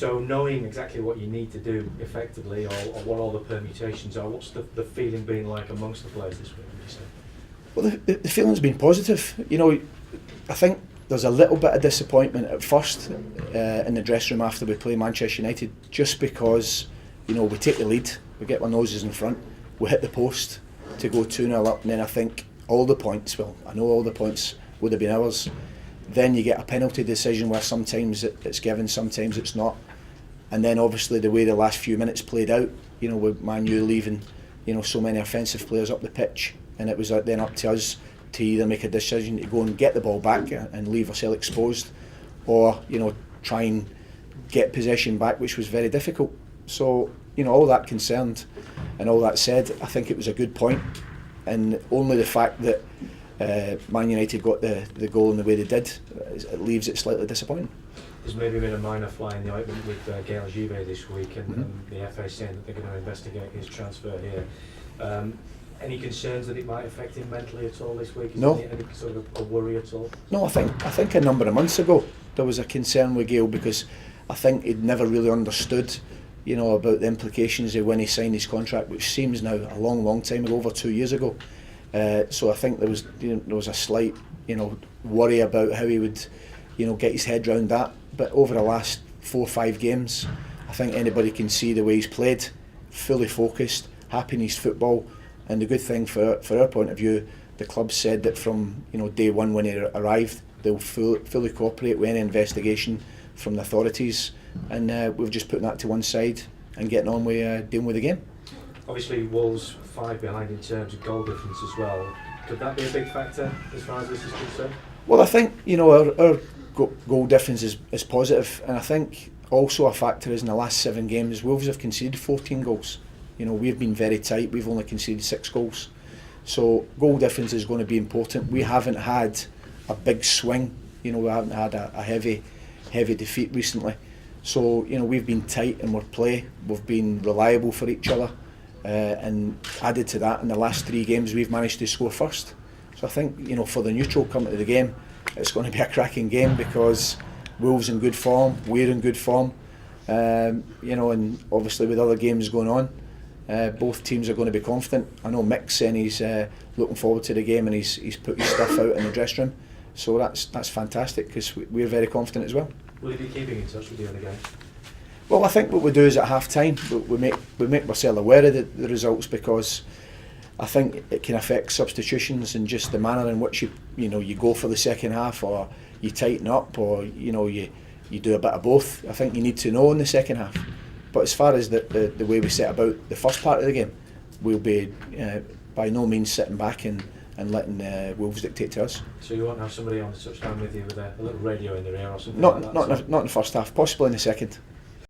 So knowing exactly what you need to do effectively, or what all the permutations are, what's the feeling been like amongst the players this week, would you say? Well, the feeling's been positive. You know, I think there's a little bit of disappointment at first in the dressing room after we play Manchester United, just because, you know, we take the lead, we get our noses in front, we hit the post to go 2-0 up, and then I think all the points, well, I know all the points would have been ours. Then you get a penalty decision where sometimes it's given, sometimes it's not. And then obviously the way the last few minutes played out, you know, with Man U leaving, you know, so many offensive players up the pitch, and it was then up to us to either make a decision to go and get the ball back and leave ourselves exposed, or, you know, try and get possession back, which was very difficult. So, you know, all that concerned and all that said, I think it was a good point, and only the fact that Man United got the goal in the way they did, it leaves it slightly disappointing. There's maybe been a minor fly in the ointment with Gaël Givet this week, and the FA saying that they're going to investigate his transfer here. Any concerns that it might affect him mentally at all this week? Is No. there any sort of a worry at all? No, I think a number of months ago there was a concern with Gaël, because I think he'd never really understood, you know, about the implications of when he signed his contract, which seems now a long time ago, over 2 years ago. So I think there was a slight, you know, worry about how he would, you know, get his head round that. But over the last 4 or 5 games, I think anybody can see the way he's played, fully focused, happy in his football. And the good thing for our point of view, the club said that from, you know, day one when he arrived, they'll fully cooperate with any investigation from the authorities, and we've just put that to one side and getting on with dealing with the game. Obviously Wolves 5 behind in terms of goal difference as well. Could that be a big factor as far as this is concerned? Well, I think, you know, our goal difference is positive, and I think also a factor is in the last 7 games Wolves have conceded 14 goals. You know, we've been very tight, we've only conceded 6 goals. So goal difference is going to be important. We haven't had a big swing, you know, we haven't had a heavy defeat recently. So, you know, we've been tight in our play, we've been reliable for each other, and added to that, in the last 3 games we've managed to score first. So I think, you know, for the neutral coming to the game, it's going to be a cracking game, because Wolves in good form, we're in good form, you know, and obviously with other games going on, both teams are going to be confident. I know Mick's saying he's looking forward to the game, and he's put his stuff out in the dressing room, so that's fantastic, because we're very confident as well. Will he be keeping in touch with you in the game? Well, I think what we do is at half time we make ourselves aware of the results, because I think it can affect substitutions and just the manner in which you go for the second half, or you tighten up, or you do a bit of both. I think you need to know in the second half. But as far as the way we set about the first part of the game, we'll be by no means sitting back and letting Wolves dictate to us. So you won't have somebody on the touchline with you with a little radio in their ear or something Not like that? not in the first half, possibly in the second.